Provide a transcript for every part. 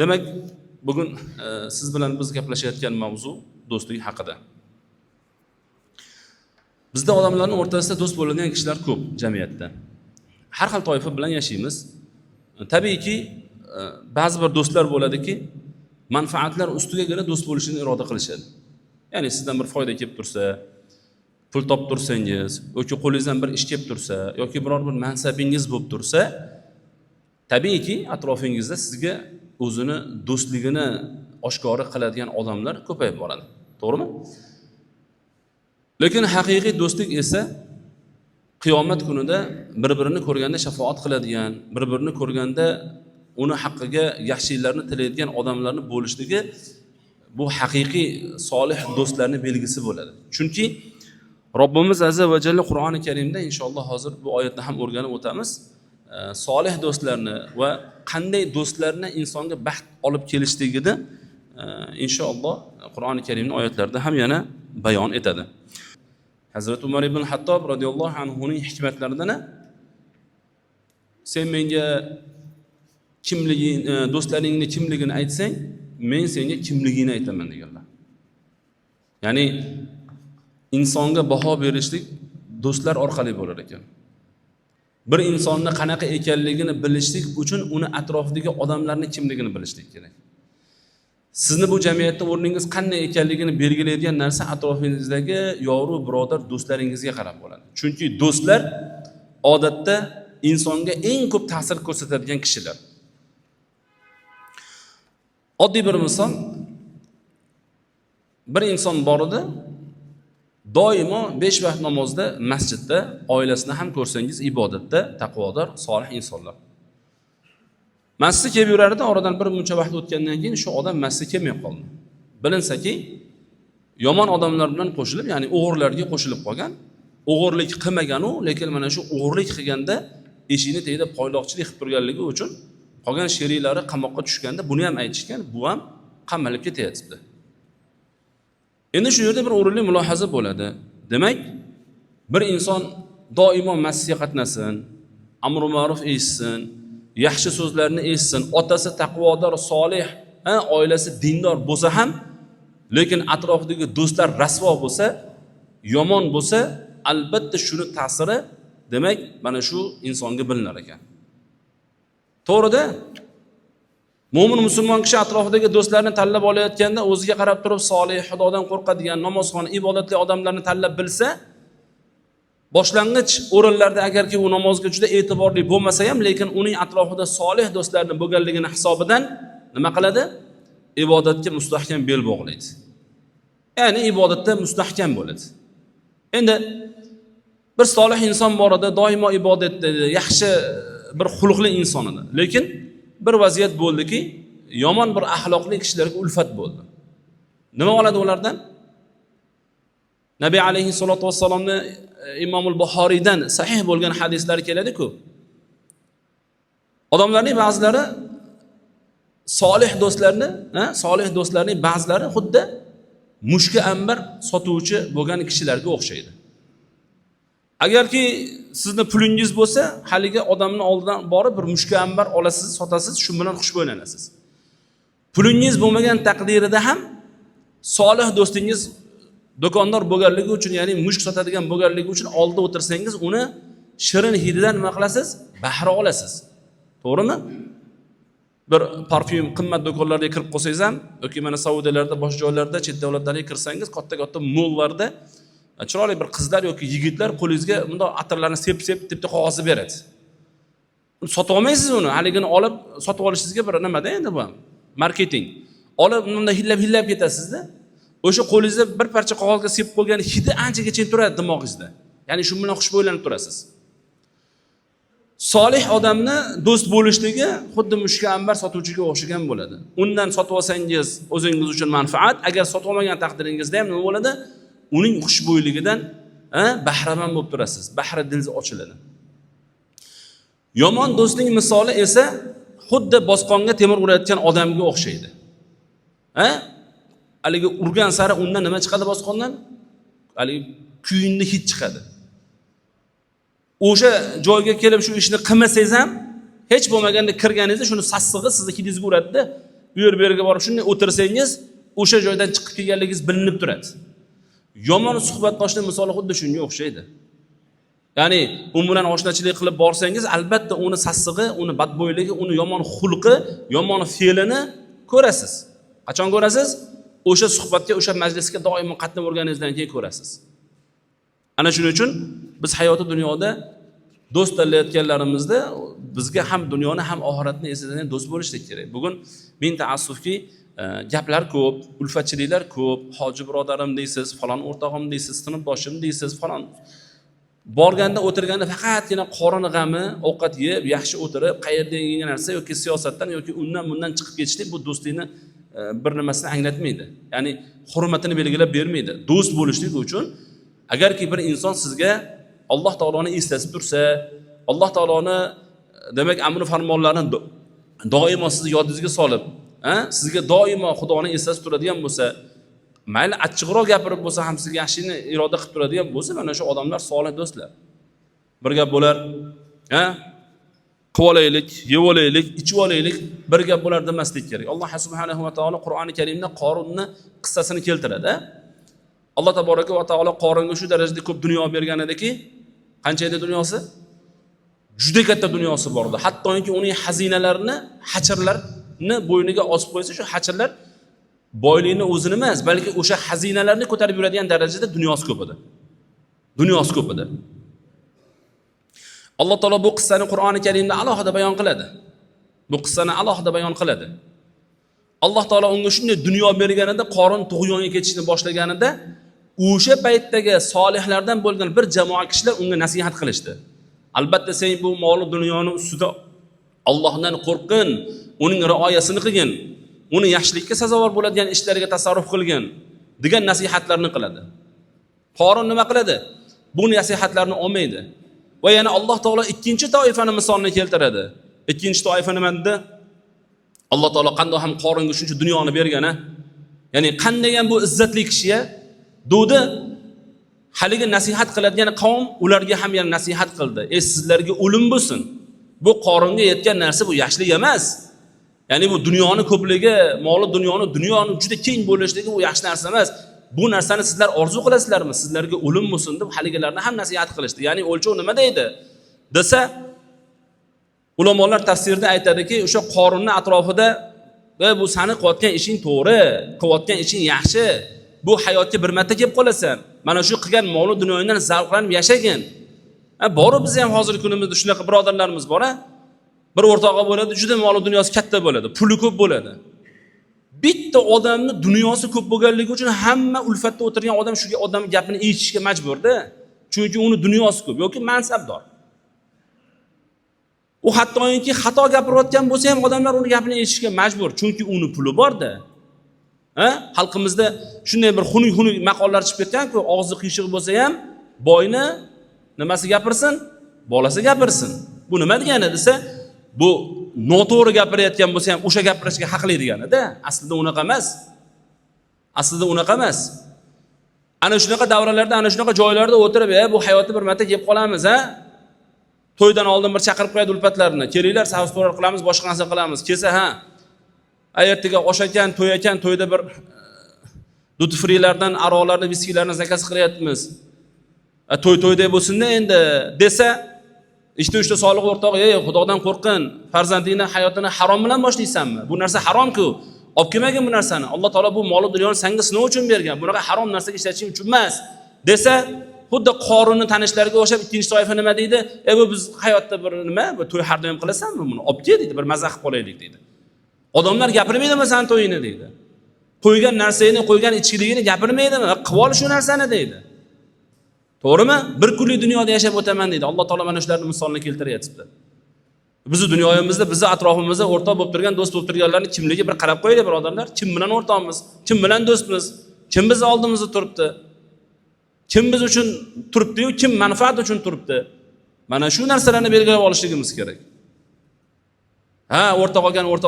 Demak, bugun siz bilan biz gaplashayotgan mavzu do'stlik haqida. Bizda odamlarning o'rtasida do'st bo'ladigan kishilar ko'p jamiyatda. Har xil toifa bilan yashaymiz. Tabiiyki, ba'zi bir do'stlar bo'ladiki, manfaatlar ustiga görə do'st bo'lishini iroda qilishadi. Ya'ni sizdan bir foyda kelib tursa, pul topib tursangiz, yoki qo'lingizdan bir ish kelib tursa, yoki biror bir mansabingiz bo'lib tursa, tabiiyki, atrofingizda sizga o'zini do'stligini oshkora qiladigan odamlar ko'payib boradi. To'g'rimi? Lekin haqiqiy do'stlik esa qiyomat kunida bir-birini ko'rganda shafaat qiladigan, bir-birini ko'rganda uni haqqiga yaxshiliklarni tilaydigan odamlarni bo'lishligi bu haqiqiy solih do'stlarning belgisi bo'ladi. Chunki Robbimiz azza va jalla Qur'oni Karimda inshaalloh hozir bu oyatni ham o'rganib o'tamiz. Solih do'stlarni va qanday do'stlarni insonga baxt olib kelishligini inshaalloh Qur'oni Karimning oyatlarida ham yana bayon etadi. Hazrat Umar ibn Hattob radhiyallohu anhuning hikmatlaridan sen menga do'stlaringni kimligini aytsang, men senga kimligini aytaman deganlar. Ya'ni insonga baho berishlik do'stlar orqali bo'lar ekan. Bir insonni qanaqa ekanligini bilishlik uchun uni atrofidagi odamlarning kimligini bilishlik kerak. Sizni bu jamiyatda o'rningiz qanday ekanligini belgilaydigan narsa atrofingizdagi yoru birodar do'stlaringizga qarab bo'ladi. Chunki do'stlar odatda insonga eng ko'p ta'sir ko'rsatadigan kishilar. Oddiy bir misol, bir inson bor edi, doimo 5 vaqt namozda, masjidda, oilasini ham ko'rsangiz ibodatda, taqvodor, solih insonlar. Masjidga kelib yurardi, oradan bir muncha vaqt o'tgandan keyin shu odam masjidga kelmay qoldi. Bilinsaki, yomon odamlar bilan qo'shilib, ya'ni o'g'irlarga qo'shilib qolgan. O'g'irlik qilmagan u, lekin mana shu o'g'irlik qilganda eshikni tagida poyloqchilik qilib turganligi uchun qolgan sheriklari qamoqqa tushganda buni ham aytishgan, bu ham qamalib ketyapti. Endi shu yerda bir o'rinli mulohaza bo'ladi. Demak, bir inson doimo masjidga qatnasin, amr ma'ruf eshitsin, yaxshi so'zlarni eshitsin, otasi taqvodor, solih, oilasi dindor bo'lsa ham, lekin atrofidagi do'stlar rasvo bo'lsa, yomon bo'lsa, albatta shuni ta'siri demak mana shu insonga bilinar ekan. To'g'ri-da? Mo'min musulmon kishi atrofidagi do'stlarni tanlab olayotganda o'ziga qarab turib solih, Xudodan qo'rqadigan, namozxon, ibodatli odamlarni tanlab bilsa, boshlang'ich o'rinlarda agarki u namozga juda e'tiborli bo'lmasa ham, lekin uning atrofida solih do'stlarning bo'lganligini hisobidan nima qiladi? Ibodatga mustahkam bel bog'laydi. Ya'ni ibodatda mustahkam bo'ladi. Endi bir solih inson bor edi, doimo ibodatda, yaxshi bir xulqli inson edi. Lekin bir vaziyat bo'ldiki, yomon bir axloqli kishilarga ulfat bo'ldi. Nima oladi ulardan? Nabiy alayhissalatu vassalomni Imomul Buxoriydan sahih bo'lgan hadislar keladi-ku. Odamlarning ba'zilari solih do'stlarning ba'zilari xuddi mushka ambar sotuvchi bo'lgan kishilarga o'xshaydi. Agarki sizni pulingiz bo'lsa, haligi odamning oldidan borib bir mushka ambar olasiz, sotasiz, shu bilan xushbo'ylanasiz. Pulingiz bo'lmagan taqdirida ham solih do'stingiz do'kondor bo'lganligi uchun, ya'ni mushk sotadigan bo'lganligi uchun oldida o'tirsangiz, uni shirin hididan nima qilasiz? Bahra olasiz. To'g'rimi? Bir parfyum qimmat do'konlarga kirib qolsangiz ham, yoki mana Saudiyalarda, boshqa joylarda, chet davlatlarga kirsangiz, katta-katta mollarda chiroyli bir qizlar yoki yigitlar qo'lingizga bunday atirlarni sep-sep deb qog'ozni beradi. Sotib olmaysiz uni, haligini olib sotib olishingizga bir nimada endi bu ham marketing. Olib bunday hillab ketasizda. O'sha qo'lingizda bir parcha qog'ozga sep qo'ygan hidi anchagacha turadi dimog'ingizda. Ya'ni shu bilan xushbo'ylanib turasiz. Solih odamni do'st bo'lishligi xuddi mushka ambar sotuvchiga o'xshagan bo'ladi. Undan sotib olsangiz o'zingiz uchun manfaat, agar sotib olmagan taqdiringizda ham nima bo'ladi? Uning xushbo'yligidan bahramand bo'lib turasiz. Bahra dilingiz ochiladi. Yomon do'stning misoli esa xuddi bosqonga temir urayotgan odamga o'xshaydi. Haligi urgan sari undan nima chiqadi bosqondan? Haligi kuyinli hid chiqadi. O'sha joyga kelib shu ishni qilmasangiz ham hech bo'lmaganda kirganingizda shuni sassig'i sizni hidingizga uradi-da, bu yerga borib shunday o'tirsangiz, o'sha joydan chiqib kelganligingiz bilinib turadi. Yomon suhbatdoshning misoli xuddi shunga o'xshaydi. Ya'ni u bilan oshnachilik qilib borsangiz, albatta uni sassig'i, uni badbo'yligi, uni yomon xulqi, yomon fe'lini ko'rasiz. Qachon ko'rasiz? O'sha suhbatga, o'sha majlisga doimo qatnab o'rganingizdan keyin ko'rasiz. Ana shuning uchun biz hayoti dunyoda do'st tanlayotganlarimizda bizga ham dunyoni ham oxiratni eslatadigan do'st bo'lishlik kerak. Bugun men taassufki gaplar ko'p, ulfatchiliklar ko'p, hoji birodarim deysiz, falon o'rtog'im deysiz, sinfdoshim deysiz, falon. Borganda o'tirganda faqatgina qorin g'ami, ovqat yeb, yaxshi o'tirib, qayerda yegan narsa yoki siyosatdan yoki undan bundan chiqib ketishlik bu do'stlikni bir nimasini anglatmaydi. Ya'ni hurmatini belgilab bermaydi. Do'st bo'lishlik uchun agarki bir inson sizga Alloh taoloni eslatib tursa, Alloh taoloni demak amr farmonlarini doimo sizni yodingizga solib, sizga doimo Xudoni eslatib turadigan bo'lsa, mayli achchiqroq gapirib bo'lsa ham sizga yaxshini iroda qilib turadigan bo'lsa, mana shu odamlar solih do'stlar. Bir gap bo'lar, qilib olaylik, yeb olaylik, ichib olaylik, bir gap bo'lar demaslik kerak. Alloh subhanahu va taolo Qur'oni Karimda Qorunni qissasini keltiradi. Alloh taboraka va taolo Qorunga shu darajada ko'p dunyo bergan ediki, qancha edi dunyosi? Juda katta dunyosi bor edi. Hattoki uning xazinalarini, hachirlarni bo'yniga osib qo'ysa, shu hachirlar boylikni o'zini emas, balki o'sha xazinalarni ko'tarib yuradigan darajada dunyosi ko'p edi. Dunyosi ko'p edi. Alloh taolo bu qissani Qur'oni Karimda alohida bayon qiladi. Bu qissani alohida bayon qiladi. Alloh taolo unga shunday dunyo berganida, Qorun tug'yonga ketishni boshlaganida, o'sha paytdagi solihlardan bo'lgan bir jamoa kishilar unga nasihat qilishdi. Albatta sen bu mol dunyoni ustida Allohdan qo'rqin, uning rioyasini qilgin, uni yaxshilikka sazovor bo'ladigan ishlarga tasarruf qilgin degan nasihatlarni qiladi. Qorun nima qiladi? Bu nasihatlarni olmaydi. Va yana Alloh taolo ikkinchi toifani misolni keltiradi. Ikkinchi toifa nima dedi? Alloh taolo qanday ham Qorunga shuncha dunyoni bergani, ya'ni qanday ham bu izzatli kishiga dedi, haligi nasihat qiladigan qavm ularga ham yana nasihat qildi. Sizlarga o'lim bo'lsin. Bu Qorunga yetgan narsa bu yaxshilik emas. Ya'ni bu dunyoni ko'pligi, moli dunyoni juda keng bo'lishligi bu yaxshi narsa emas. Bu narsani sizlar orzu qilasizlarmi? Sizlarga o'lim bo'lsin deb haligilarni ham nasihat qilishdi. Ya'ni o'lchov nima deydi? Desa, ulamolar tafsirda aytadiki, o'sha Qorunning atrofida bu seni qilayotgan ishing to'g'ri, qilayotgan ishing yaxshi. Bu hayotga bir marta kelib qolasan. Mana shu qilgan mol dunyodan zavqlanib yashagin. Bor biz ham hozirgi kunimizda shunaqa birodarlarimiz bor. Bir o'rtog'i bo'ladi, juda mol dunyosi katta bo'ladi, puli ko'p bo'ladi. Bitta odamning dunyosi ko'p bo'lganligi uchun hamma ulfatda o'tirgan odam shu odam gapini eshitishga majburda. Chunki uni dunyosi ko'p yoki mansabdor. U hattoki xato gapirayotgan bo'lsa ham odamlar uni gapini eshitishga majbur, chunki uni puli bor-da. Xalqimizda shunday bir xunuk maqollar chiqib ketgan-ku, og'zi qiyshiq bo'lsa ham boyni nimasi gapirsin, bolasi gapirsin. Bu nima degani desa, bu noto'g'ri gapirayotgan bo'lsa ham o'sha gapirishga haqli degani-da. Aslida unaqa emas. Aslida unaqa emas. Ana shunaqa davralarda, ana shunaqa joylarda o'tirib, bu hayotda bir marta kelib qolamiz, to'ydan oldin bir chaqirib qo'yadi ulfatlarni. Kelinglar, savs-to'rar qilamiz, boshqa narsa qilamiz. Kelsa, ertaga osh ekan, to'y ekan, to'yda bir duty freelardan aroqlarni, viskilarni zakaz qilyapmiz. To'y-to'yday bo'lsin-da endi desa, ishda soliq o'rtog'i, Xudodan qo'rqin, farzandingni hayotini harom bilan boshlaysanmi? Bu narsa harom-ku. Olib kelmagin bu narsani. Alloh taolo bu mol dunyoni senga sinov uchun bergan. Bunaqa harom narsaga ishlatishing uchun emas desa, xuddi Qorunning tanishlariga o'xshab ikkinchi toifa nima deydi? Bu biz hayotda bir nima, bu to'y har doim qilasanmi buni? Olib kel deydi, bir mazza qilib qolaylik deydi. Odamlar gapirmaydimi sen to'yini deydi. Qo'ygan narsangni, qo'ygan ichkiligini gapirmaydimi? Qilib ol shu narsani deydi. To'g'rimi? Bir kunlik dunyoda yashab o'taman deydi. Alloh taolo mana shularning misolini keltiryapti. Bizni dunyoyimizda, bizni atrofimizda o'rtoq bo'lib turgan, do'st bo'lib turganlarning kimligiga bir qarab qo'yaylik, birodarlar. Kim bilan o'rtoqmiz? Kim bilan do'stmiz? Kim biz oldimizda turibdi? Kim biz uchun turibdi-yu, kim manfaat uchun turibdi? Mana shu narsalarni belgilab olishligimiz kerak. O'rtoq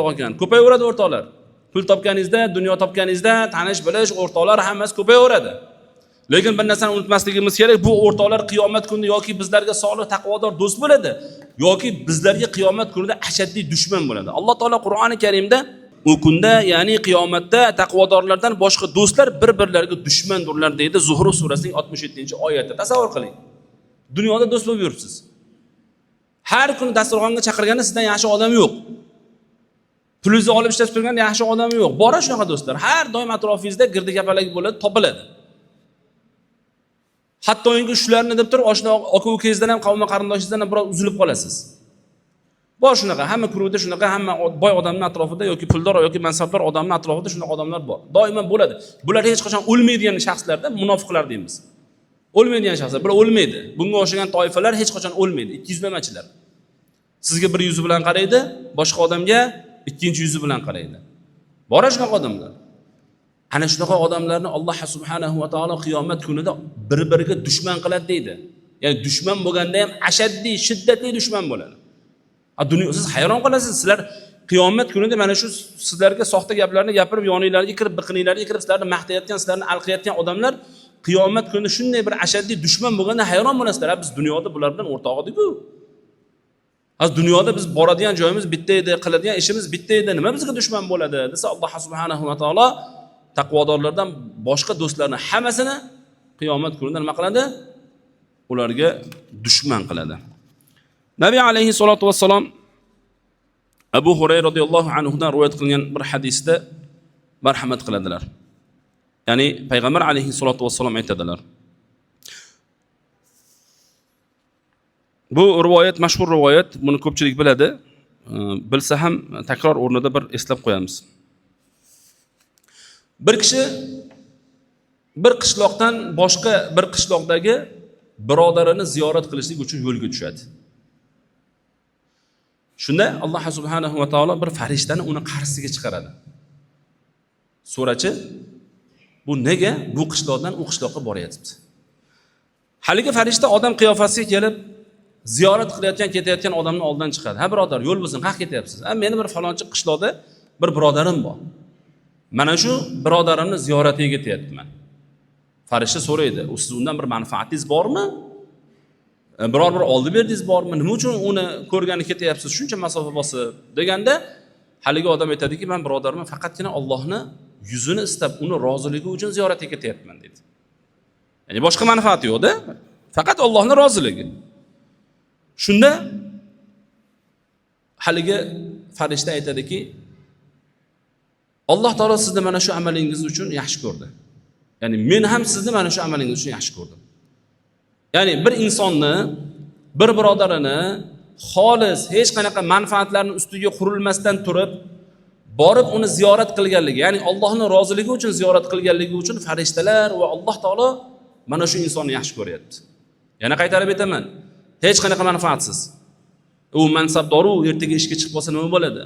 olgan. Ko'payaveradi o'rtoqlar. Pul topganingizda, dunyo topganingizda, tanish bilish o'rtoqlar hammasi ko'payaveradi. Lekin bir narsani unutmasligimiz kerak, bu o'rtoqlar qiyomat kunida yoki bizlarga solih, taqvodor do'st bo'ladi, yoki bizlarga qiyomat kunida ashaddiy dushman bo'ladi. Alloh taolo Qur'oni Karimda u kunda, ya'ni qiyomatda taqvodorlardan boshqa do'stlar bir-birlariga dushmandirlar deydi Zuhruf surasining 67-oyatida. Tasavvur qiling. Dunyoda do'st bo'lib yuribsiz. Har kuni dasturxonga chaqirganda sizdan yaxshi odam yo'q. Pulingizni olib ishlatib turgan yaxshi odam yo'q. Bora shunaqa do'stlar. Har doim atrofingizda girdi-kapalak bo'ladi, topiladi. Hattoki shularni deb turib, oshna aka-ukangizdan ham, qavm qarindoshingizdan ham biroz uzilib qolasiz. Bor shunaqa, hamma kuruvda shunaqa, hamma boy odamning atrofida yoki puldor yoki mansabdor odamning atrofida shunaqa odamlar bor. Doimo bo'ladi. Bular hech qachon o'lmaydigan shaxslarda munofiqlar deymiz. O'lmaydigan shaxslar, bular o'lmaydi. Bunga o'xshagan toifalar hech qachon o'lmaydi. Ikkiyuzlamachilar. Sizga bir yuzi bilan qaraydi, boshqa odamga ikkinchi yuzi bilan qaraydi. Bor shunaqa odamlar. Ana shunaqa odamlarni Alloh subhanahu va taolo qiyomat kunida bir-biriga dushman qiladi deydi. Ya'ni dushman bo'lganda ham ashaddiy, shiddatli dushman bo'ladi. Siz hayron qolasiz, sizlar qiyomat kunida mana shu sizlarga soxta gaplarni gapirib, yoninglarga kirib, biqininglarga kirib, sizlarni maqtayotgan, sizlarni alqiyotgan odamlar qiyomat kunida shunday bir ashaddiy dushman bo'lganda hayron bo'lasizlar. Biz dunyoda bular bilan o'rtoq edik-ku. Dunyoda biz boradigan joyimiz bitta edi, qiladigan ishimiz bitta edi. Nima bizga dushman bo'ladi? Desa Alloh subhanahu va taolo taqvodorlardan boshqa do'stlarni hammasini qiyomat kunida nima qiladi? Ularga dushman qiladi. Nabiy alayhi salatu vassalom Abu Hurayra radhiyallohu anhu dan rivoyat qilingan bir hadisda marhamat qiladilar. Ya'ni payg'ambar alayhi salatu vassalom aytadilar. Bu rivoyat mashhur rivoyat, buni ko'pchilik biladi. Bilsa ham takror o'rnida bir eslab qo'yamiz. Bir kishi bir qishloqdan boshqa bir qishloqdagi birodarini ziyorat qilishlik uchun yo'lga tushadi. Shunda Alloh subhanahu va taolo bir farishtani uni qarshisiga chiqaradi. So'rachi, bu nega bu qishloqdan u qishloqqa boryapsiz? Haligi farishta odam qiyofasiga kelib ziyorat qilayotgan, ketayotgan odamning oldidan chiqadi. Ha birodar, yo'l bo'lsin, qayerga ketyapsiz? Meni bir falonchi qishloqda bir birodarim bor. Mana shu birodarimni ziyoratiga ketyapman. Farishta so'raydi, siz undan bir manfaatingiz bormi? Biror bir oldi berdingiz bormi? Nima uchun uni ko'rgani ketyapsiz? Shuncha masofa bosib deganda, haligi odam aytadiki, men birodarimni faqatgina Allohni yuzini istab, uni roziligi uchun ziyoratiga ketyapman dedi. Ya'ni boshqa manfaati yo'q-da, faqat Allohning roziligi. Shunda haligi farishta aytadiki, Alloh taolo sizni mana shu amalingiz uchun yaxshi ko'rdi. Ya'ni men ham sizni mana shu amalingiz uchun yaxshi ko'rdim. Ya'ni bir insonni, bir birodarini xolis, hech qanaqa manfaatlarning ustiga qurilmasdan turib, borib uni ziyorat qilganligi, ya'ni Allohning roziligi uchun ziyorat qilganligi uchun farishtalar va Alloh taolo mana shu insonni yaxshi ko'ryapti. Yana qaytarib aytaman, hech qanaqa manfaatsiz. U mansabdor-u ertaga ishga chiqib bo'lsa nima bo'ladi?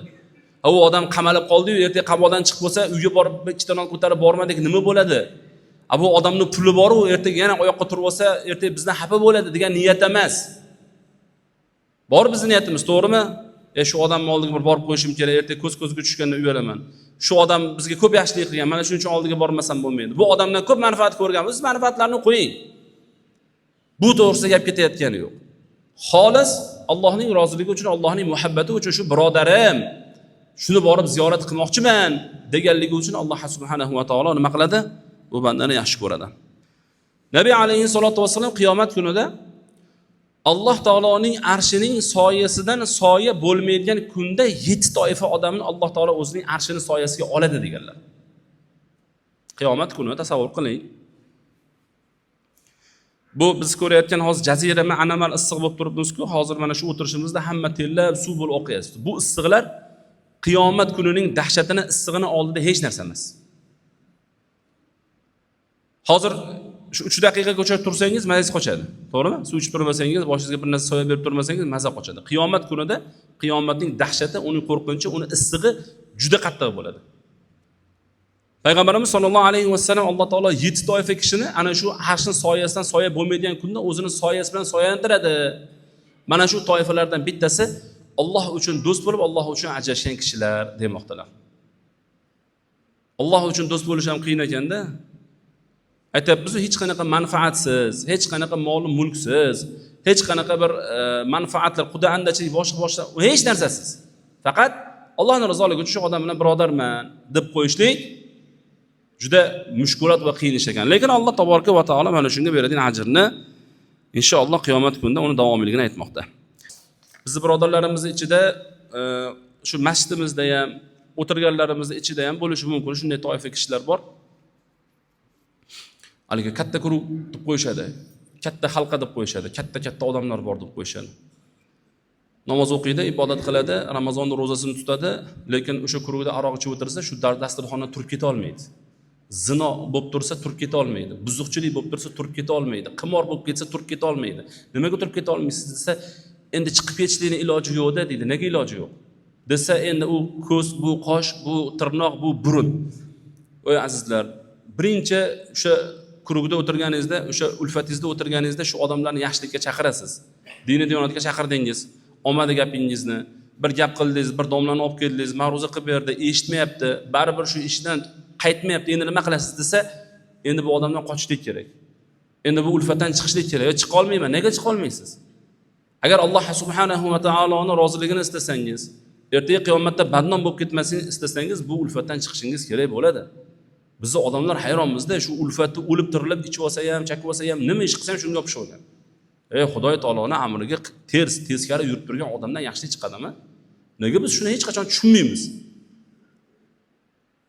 U odam qamalib qoldi-yu, ertaga qamoqdan chiqib bo'lsa, uyga borib ikkita non ko'tarib bormadik, nima bo'ladi? Bu odamning puli bor-u, ertaga yana oyoqqa turib olsa, ertaga bizdan xafa bo'ladi degan niyat emas. Bor bizning niyatimiz, to'g'rimi? Shu odamning oldiga bir borib qo'yishim kerak, ertaga ko'z-ko'zga tushganda uyalaman. Shu odam bizga ko'p yaxshilik qilgan, mana shuning uchun oldiga bormasam bo'lmaydi. Bu odamdan ko'p manfaat ko'rganmiz, manfaatlarni qo'ying. Bu to'g'risida gap ketayotgani yo'q. Xolis Allohning roziligi uchun, Allohning muhabbati uchun shu birodarim, shuni borib ziyorat qilmoqchiman deganligi uchun Alloh subhanahu va taolo nima qiladi? Bu bandani yaxshi ko'radi. Nabiy alayhi salatu vasallam qiyomat kunida Alloh taoloning arshining soyasidan soya bo'lmaydigan kunda 7 toifa odamni Alloh taolo o'zining arshining soyasiga oladi deganlar. Qiyomat kuni tasavvur qiling. Bu biz ko'rayotgan hozir jazirama anamal issiq bo'lib turibmiz-ku, hozir mana shu o'tirishimizda hamma tellab suv bo'lib oqyapti. Bu issiqlar qiyomat kunining dahshatini, issig'ini oldida hech narsa emas. Hozir shu 3 daqiqa ko'chada tursangiz mazangiz qochadi. To'g'rimi? Suv ichib turmasangiz, boshingizga bir narsa soya berib turmasangiz maza qochadi. Qiyomat kunida qiyomatning dahshati, uning qo'rqinchi, uning issig'i juda qattiq bo'ladi. Payg'ambarimiz sollallohu alayhi vasallam Alloh taolo 7 toifa kishini ana shu arshning soyasidan soya bo'lmaydigan kunda o'zining soyasi bilan soyalantiradi. Mana shu toifalardan bittasi Alloh uchun do'st bo'lib, Alloh uchun ajrashgan kishilar demoqdalar. Alloh uchun do'st bo'lish ham qiyin ekanda. Aytayapmiz, hech qanaqa manfaatsiz, hech qanaqa mol mulksiz, hech qanaqa bir manfaatlar, quda andachilik boshqa hech narsasiz. Faqat Allohning rizoligi uchun shu odam bilan birodarman deb qo'yishlik juda mushkulat va qiyin ish ekan. Lekin Alloh taboraka va taolo mana shunga beradigan ajrni inshaalloh qiyomat kunida uni davomiyligini aytmoqda. Bizni birodarlarimiz ichida shu masjidimizda ham, o'tirganlarimiz ichida ham bo'lishi mumkin shunday toifa kishilar bor. Haligi katta guruh deb qo'yishadi, katta xalqa deb qo'yishadi, katta odamlar bor deb qo'yishadi. Namoz o'qiydi, ibodat qiladi, Ramazon ro'zasini tutadi, lekin o'sha guruhda aroq ichib o'tirsa, shu dasturxondan turib keta olmaydi. Zino bo'lib tursa turib keta olmaydi, buzuqchilik bo'lib tursa turib keta olmaydi, qimor bo'lib ketsa turib keta olmaydi. Nimaga turib keta olmaysiz desa, endi chiqib ketishlikning iloji yo'q-da deydi. Nega iloji yo'q? Desa, endi u ko'z, bu qosh, bu tirnoq, bu burun. Oy azizlar, birinchi o'sha guruhda o'tirganingizda, o'sha ulfatingizda o'tirganingizda shu odamlarni yaxshilikka chaqirasiz. Dini diyonatga chaqirdingiz. Omadi gapingizni, bir gap qildingiz, bir domlani olib keldingiz, ma'ruza qilib berdi, eshitmayapti, baribir shu ishdan qaytmayapti, endi nima qilasiz desa, endi bu odamdan qochishlik kerak. Endi bu ulfatdan chiqishlik kerak. Chiqa olmayman. Nega chiqa olmaysiz? Agar Alloh subhanahu va taoloning roziligini istasangiz, ertaga qiyomatda badnom bo'lib ketmasligini istasangiz, bu ulfatdan chiqishingiz kerak bo'ladi. Bizni odamlar hayronmizda, shu ulfatni o'lib tirilib ichib olsa ham, chakib olsa ham, nima ish qilsa ham shunga yopishib olgan. Xudoy taoloning amriga teskari yurib turgan odamdan yaxshilik chiqadimi? Nega biz shuni hech qachon tushunmaymiz?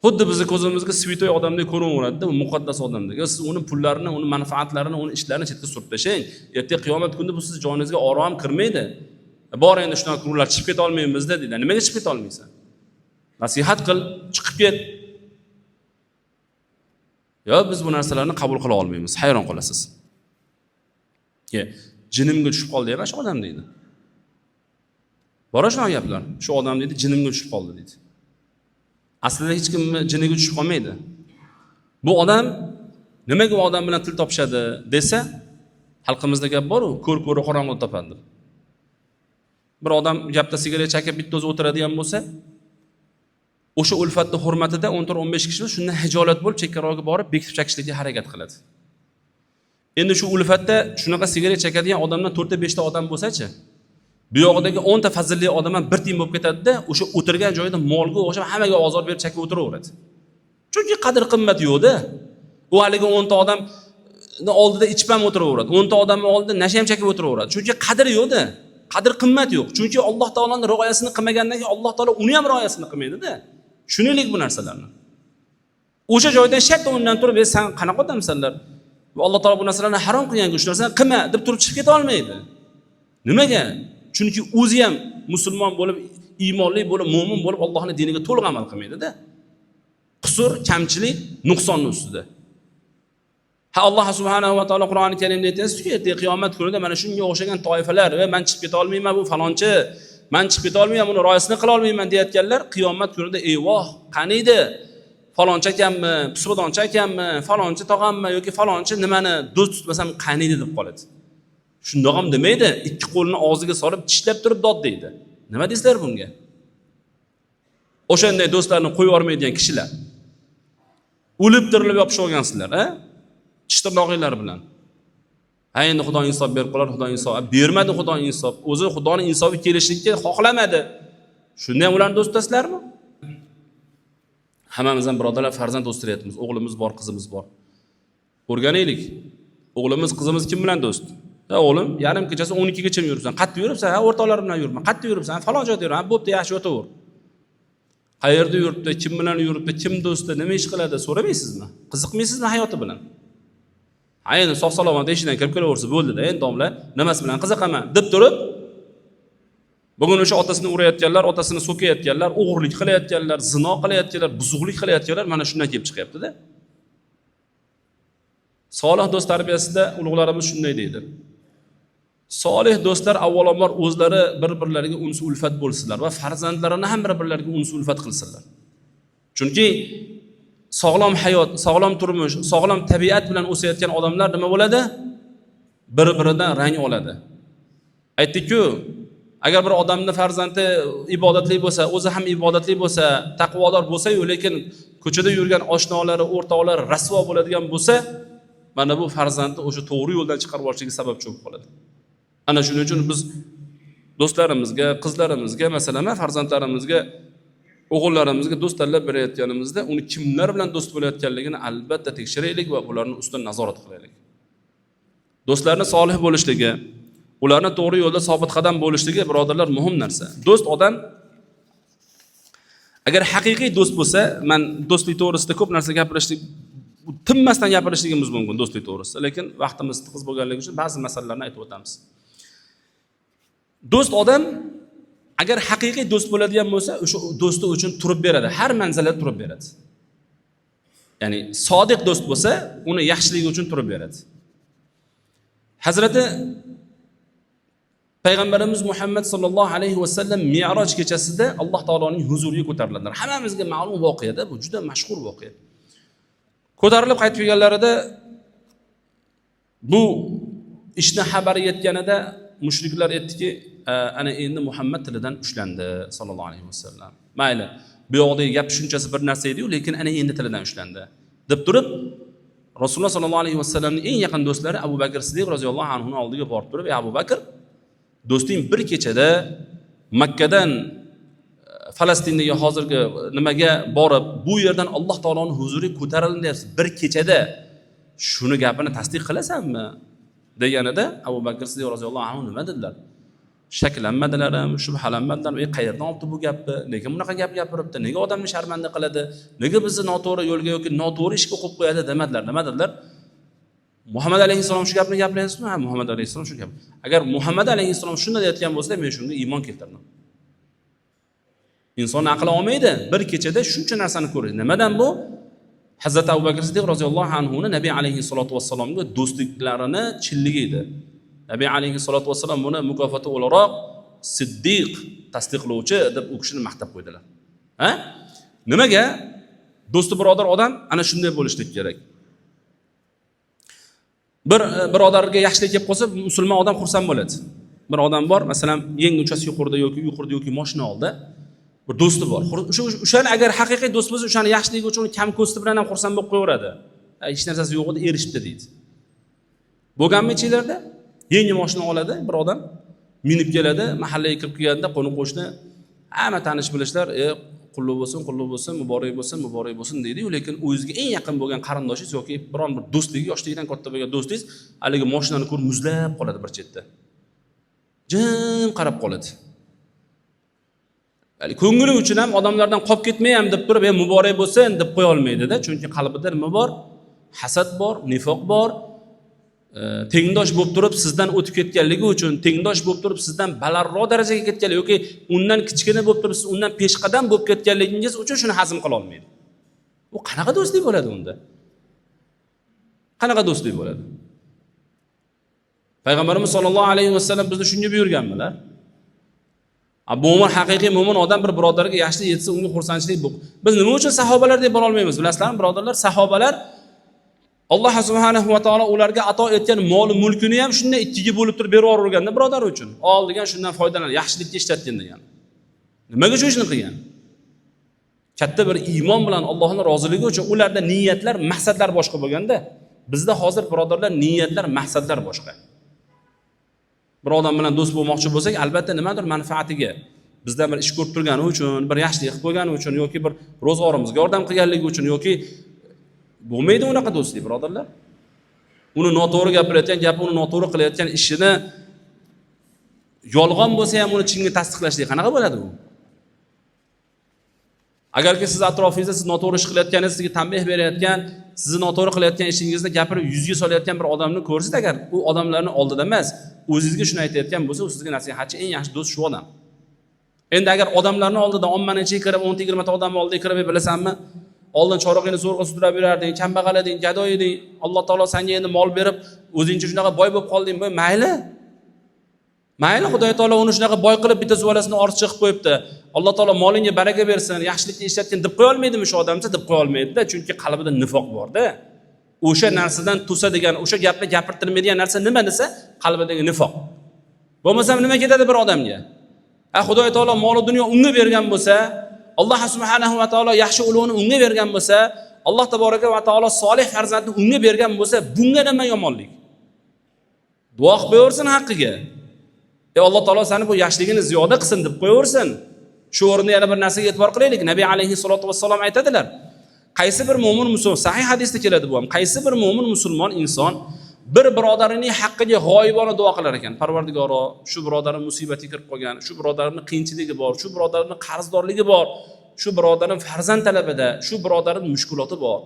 Xuddi bizni ko'zimizga svitoy odamdek ko'rinaveradi-da, u muqaddas odamdek. Siz uni pullarini, uni manfaatlarini, uni ishlarini chetga surib tashlang. Ertaga qiyomat kunida bu siz joningizga orom kirmaydi. Bor endi shunaqa guruhlar chiqib keta olmaymiz-da deydi. Nimaga chiqib keta olmaysan? Nasihat qil, chiqib ket. Yo, biz bu narsalarni qabul qila olmaymiz. Hayron qolasiz. Jinimga tushib qoldi emas shu odam deydi. Bora shunaqa gaplar. Shu odam deydi, jinimga tushib qoldi deydi. Aslida hech kim jiniga tushib qolmaydi. Bu odam nimaga u odam bilan til topishadi desa, xalqimizda gap bor-ku, ko'r-ko'ri qorong'uda topadi. Bir odam gapda sigaret chakib bitta o'zi o'tiradigan bo'lsa, o'sha ulfatning hurmatida 14-15 kishi shundan hijolat bo'lib chekkaroqga borib bekitib chakishlikka harakat qiladi. Endi shu ulfatda shunaqa sigaret chekadigan odamdan 4-5 ta odam bo'lsa-chi, bu yog'idagi 10 ta fazilli odam ham bir tiyin bo'lib ketadi-da, o'sha o'tirgan joyida molga o'xshab hammaga ozor berib chakib o'tiraveradi. Chunki qadr qimmat yo'q-da. U haligi 10 ta odam oldida ichib ham o'tiraveradi. 10 ta odamning oldida nasha ham chakib o'tiraveradi. Chunki qadr yo'q-da. Qadr qimmat yo'q. Chunki Alloh taolaning rioyasini qilmagandan keyin Alloh taolo uni ham rioyasini qilmaydi-da. Tushunaylik bu narsalarni. O'sha joydan shartta o'rnidan turib, "Sen qanaqa odamsanlar? Alloh taolo bu narsalarni harom qilgan-ku, shu narsani qilma" deb turib chiqib keta olmaydi. Nimaga? Chunki o'zi ham musulmon bo'lib, iymonli bo'lib, mo'min bo'lib Allohning diniga to'liq amal qilmaydi-da. Qusur, kamchilik, nuqsonning ustida. Alloh subhanahu va taolo Qur'oni Karimda aytadi-ku, qiyomat kunida mana shunga o'xshagan toifalar, "Va men chiqib keta olmayman, bu falonchi, men chiqib keta olmayman, uni rioyasini qila olmayman" deyotganlar qiyomat kunida "Eyvoh, qaniydi? Falonchi ekanmi, pisbodonchi ekanmi, falonchi tog'ammi yoki falonchi nimani do'st tutmasam qaniydi" deb qoladi. Shundoq ham demaydi, ikki qo'lini og'ziga solib tishlab turib dod deydi. Nima deysizlar bunga? O'shanday do'stlarni qo'yib yormaydigan kishilar. O'lib tirilib yopishib olgansizlar, ha? Tishtirnoqinglar bilan. Ha, endi Xudo insof berib qolar, Xudo insof bermadi, Xudo insof. O'zi Xudoning insofi kelishlikka xohlamadi. Shunda ham ularni do'st tutasizlarmi? Hammamiz ham birodarlar farzand o'stiryapmiz. O'g'limiz bor, qizimiz bor. O'rganaylik. O'g'limiz, qizimiz kim bilan do'st? Ha, o'g'lim, yarim kechasi 12 gacha yuribsan. Qattiq yuribsan, ha, o'rtoqlar bilan yurma. Qattiq yuribsan, falon joyda yur. Ha, bo'pti, yaxshi o'taver. Qayerda yuribdi, kim bilan yuribdi, kim do'sti, nima ish qiladi so'ramaysizmi? Qiziqmaysizmi hayoti bilan? Ha, endi sog'-salomat eshidan kirib kelaversa bo'ldi-da, endi domla, nimasi bilan qiziqaman deb turib, bugun o'sha otasini urayotganlar, otasini so'kayotganlar, o'g'irlik qilayotganlar, zino qilayotganlar, buzuqlik qilayotganlar mana shundan kelib chiqyapti-da. Solih do'st tarbiyasida ulug'larimiz shunday deydi. Solih do'stlar avvalambor o'zlari bir-birlariga uns ulfat bo'lsinlar va farzandlarini ham bir-birlariga uns ulfat qilsinlar. Chunki sog'lom hayot, sog'lom turmush, sog'lom tabiat bilan o'sayotgan odamlar nima bo'ladi? Bir-biridan rang oladi. Aytdik-ku, agar bir odamning farzandi ibodatli bo'lsa, o'zi ham ibodatli bo'lsa, taqvodor bo'lsa-yu, lekin ko'chada yurgan oshnolari, o'rtoqlari rasvo bo'ladigan bo'lsa, mana bu farzandni o'sha to'g'ri yo'ldan chiqarib yuborishiga sababchi bo'lib qoladi. Ana shuning uchun biz do'stlarimizga, qizlarimizga, masalan, farzandlarimizga o'g'illarimizga do'st tanlab berayotganimizda uni kimlar bilan do'st bo'layotganligini albatta tekshiraylik va ularni ustidan nazorat qilaylik. Do'stlarni solih bo'lishligi, ularni to'g'ri yo'lda sobit qadam bo'lishligi birodarlar muhim narsa. Do'st odam agar haqiqiy do'st bo'lsa, men do'stlik to'g'risida ko'p narsa gapirishlik, tinmasdan gapirishligimiz mumkin do'stlik to'g'risida, lekin vaqtimiz tiqiz bo'lganligi uchun ba'zi masalalarni aytib o'tamiz. Do'st odam agar haqiqiy do'st bo'ladigan bo'lsa, o'sha do'sti uchun turib beradi, har manzilda turib beradi. Ya'ni sodiq do'st bo'lsa, uni yaxshiligi uchun turib beradi. Hazrati Payg'ambarimiz Muhammad sallallohu alayhi va sallam Mi'roj kechasida Alloh taoloning huzuriga ko'tariladilar. Hammamizga ma'lum voqeada, bu juda mashhur voqea. Ko'tarilib qaytib kelganlarida bu ishni xabari yetganida mushriklar aytdiki, ana endi Muhammad tilidan ushlandi sallallohu alayhi vasallam. Mayli, bu yoqdagi gap shunchasi bir narsa edi-yu, lekin ana endi tilidan ushlandi deb turib, Rasululloh sallallohu alayhi vasallamning eng yaqin do'stlari Abu Bakr Siddiq roziyallohu anhu oldiga borib turib, "Ey Abu Bakr, do'sting bir kechada Makkadan Falastindagi hozirgi nimaga borib, bu yerdan Alloh taoloning huzuriga ko'tarildi deyapsiz. Bir kechada shuni gapini tasdiq qilasanmi?" deganida Abu Bakr Siddiq roziyallohu anhu nima dedilar? Shaklanmadilar, shubhalanmadilar. Qayerdan olibdi bu gapni? Nega bunaqa gap gapiribdi? Nega odamni sharmanda qiladi? Nega bizni noto'g'ri yo'lga yoki noto'g'ri ishga qo'yib qo'yadi demadilar. Nima dedilar? Muhammad alayhissalom shu gapni gapiryapsizmi? Ha, Muhammad alayhissalom shu gap. Agar Muhammad alayhissalom shunday deyotgan bo'lsa, men shunga iymon keltirdim. Inson aqli olmaydi. Bir kechada shuncha narsani ko'radi. Nimadan bu? Hazrat Abu Bakr Siddiq roziyallohu anhu Nabiy alayhissalatu vassalomga do'stliklarini chilligi edi. Nabiy alayhissalatu vassalom buni mukofoti o'laroq Siddiq, tasdiqlovchi deb u kishini maqtab qo'ydilar. Ha? Nimaga? Do'sti birodar odam ana shunday bo'lishligi kerak. Bir birodarga yaxshilik kelib qolsa, musulmon odam xursand bo'ladi. Bir odam bor, masalan, yangi uchasi yuqorida yoki mashina oldi. Bir do'sti bor. O'shani agar haqiqiy do'st bo'lsa, o'shani yaxshiligi uchun kam ko'sti bilan ham xursand bo'lib qo'yaveradi. Hech narsasi yo'q edi, erishibdi deydi. Bo'lganmi ichinglarda? Yangi mashina oladi bir odam, minib keladi, mahallaga kirib kelganda qo'ni-qo'shni hamma tanish bilishlar, qulluq bo'lsin, muborak bo'lsin deydi-yu, lekin o'zingizga eng yaqin bo'lgan qarindoshingiz yoki biron bir do'stligi, yoshligidan katta bo'lgan do'stingiz haligi mashinani ko'rib muzlab qoladi bir chetda. Jim qarab qoladi. Ya'ni ko'ngli uchun ham odamlardan qolib ketmay ham deb turib, muborak bo'lsin deb qo'ya olmaydi-da, chunki qalbida nima bor? Hasad bor, nifoq bor. Tengdosh bo'lib turib sizdan o'tib ketganligi uchun, tengdosh bo'lib turib sizdan balandroq darajaga ketganligi yoki undan kichkina bo'lib turib siz undan peshqadam bo'lib ketganligingiz uchun shuni hazm qila olmaydi. Bu qanaqa do'stlik bo'ladi unda? Qanaqa do'stlik bo'ladi? Payg'ambarimiz sollallohu alayhi vasallam bizni shunga buyurganmilar. Bu haqiqiy mo'min odam bir birodariga yaxshilik yetsa unga xursandchilik bu. Biz nima uchun sahobalar deb bo'la olmaymiz? Bilasizlarmi, birodarlar? Sahobalar Alloh subhanahu va taolo ularga ato etgan mol mulkini ham shunday ikkiga bo'lib turib berib yuborganda birodar uchun. Ol degan shundan foydalan, yaxshilikka ishlatgan degan. Nimaga shu ishni qilgan? Katta bir iymon bilan Allohning roziligi uchun ularda niyatlar, maqsadlar boshqa bo'lganda, bizda hozir birodarlar niyatlar, maqsadlar boshqa. Bir odam bilan do'st bo'lmoqchi bo'lsak, albatta nimadir manfaatiga, bizdan bir ish ko'rib turgani uchun, bir yaxshilik qilib qo'ygani uchun yoki bir ro'zg'orimizga yordam qilganligi uchun yoki bo'lmaydi unaqa do'stlik, birodarlar. Uni noto'g'ri gapirayotgan gapi, uni noto'g'ri qilayotgan ishini yolg'on bo'lsa ham uni chinga tasdiqlashlik qanaqa bo'ladi bu? Agarki siz atrofingizda siz noto'g'ri ish qilayotganingiz, sizga tanbeh berayotgan, sizni noto'g'ri qilayotgan ishingizni gapirib yuzga solayotgan bir odamni ko'rsangiz, agar u odamlarning oldida emas, o'zingizga shuni aytayotgan bo'lsa, u sizga nasihatchi, eng yaxshi do'st shu odam. Endi agar odamlarning oldida ommani ichiga kirib 10-20 ta odam oldiga kirib, bilasanmi? Oldin chorig'ini zo'rg'a sudrab yurarding, kambag'al eding, gado eding. Alloh taolo senga endi mol berib, o'zingcha shunaqa boy bo'lib qolding. Mayli. Mayli, Xudo taolo uni shunaqa boy qilib bitta zuvalasini ortiqcha qilib qo'yibdi. Alloh taolo molingga baraka bersin, yaxshilikni ishlatgin deb qo'ya olmaydimi shu odamcha? Deb qo'ya olmaydi-da, chunki qalbida nifoq bor-da. O'sha narsadan to'sa degan, o'sha gapni gapirtirmaydigan narsa nima desa, qalbidagi nifoq. Bo'lmasam nima ketadi bir odamga? Xudo taolo mol dunyo unga bergan bo'lsa, Alloh subhanahu va taolo yaxshi ulug'ni unga bergan bo'lsa, Alloh taboraka va taolo solih farzandni unga bergan bo'lsa, bunga nima yomonlik? Duo qilib qo'yaversin haqqiga. Alloh taolo seni bu yaxshiligini ziyoda qilsin deb qo'yaversin. Shu o'rinda yana bir narsaga e'tibor qilaylik. Nabiy alayhissalatu vassalom aytadilar. Qaysi bir mo'min musulmon, sahih hadisda keladi bu ham. Qaysi bir mo'min musulmon inson bir birodarining haqqiga g'oyibona duo qilar ekan. Parvardigoro, shu birodarim musibatga kirib qolgan, shu birodarimning qiyinchiligi bor, shu birodarimning qarzdorligi bor, shu birodarim farzand talabida, shu birodarimning mushkuloti bor.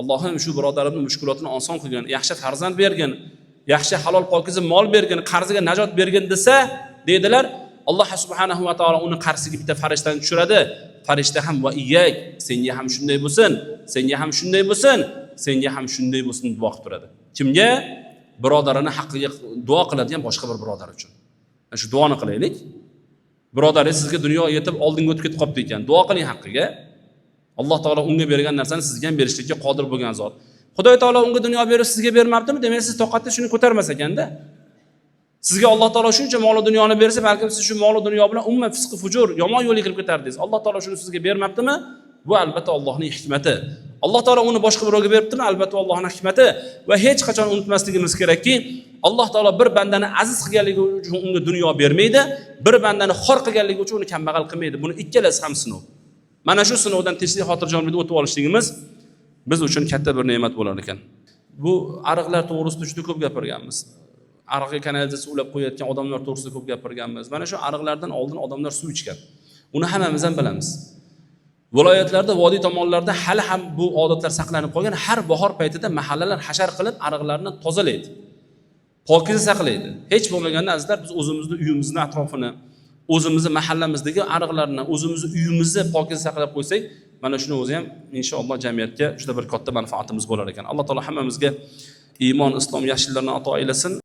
Allohim shu birodarimning mushkulotini oson qilgin, yaxshi farzand bergin, yaxshi halol pokiza mol bergin, qarziga najot bergin desa, deydilar, Alloh subhanahu va taolo uni qarshisiga bitta farishtani tushiradi. Farishta ham va iyyak, senga ham shunday bo'lsin, senga ham shunday bo'lsin, senga ham shunday bo'lsin duo qilib turadi. Kimga? Birodarini haqqiga duo qiladigan boshqa bir birodar uchun. Shu duoni qilaylik. Birodaringiz sizga dunyo yetib oldinga o'tib ketib qolibdi ekan, duo qiling haqqiga. Alloh taolo unga bergan narsani sizga ham berishlikka qodir bo'lgan zot. Xudoy taolo unga dunyo berib sizga bermabdimi? Demak, siz toqatda shuni ko'tarmas ekanda. Sizga Alloh taolo shuncha mol va dunyoni bersa, balki siz shu mol va dunyo bilan umuman fisq fujur, yomon yo'lga kirib ketardingiz. Alloh taolo shuni sizga bermabdimi? Bu albatta Allohning hikmati. Alloh taolo uni boshqa birovga beribdimi? Albatta Allohning hikmati va hech qachon unutmasligimiz kerakki, Alloh taolo bir bandani aziz qilganligi uchun unga dunyo bermaydi, bir bandani xor qilganligi uchun uni kambag'al qilmaydi. Buni ikkalasi ham sinov. Mana shu sinovdan tinchlik xotirjamlikda o'tib olishligimiz biz uchun katta bir ne'mat bo'lar ekan. Bu ariqlar to'g'risida juda ko'p gapirganmiz. Ariqqa kanalizatsiya ulab qo'yayotgan odamlar to'g'risida ko'p gapirganmiz. Mana shu ariqlardan oldin odamlar suv ichgan. Uni hammamiz ham bilamiz. Viloyatlarda, vodiy tomonlarda hali ham bu odatlar saqlanib qolgan. Har bahor paytida mahallalar hashar qilib ariqlarni tozalaydi. Pokiza saqlaydi. Hech bo'lmaganda azizlar biz o'zimizni uyimizni atrofini, o'zimizni mahallamizdagi ariqlarni, o'zimizni uyimizni pokiza saqlab qo'ysak, mana shuni o'zi ham inshaalloh jamiyatga juda bir katta manfaatimiz bo'lar ekan. Alloh taolo hammamizga iymon, islom, yaxshiliklarni ato aylasin.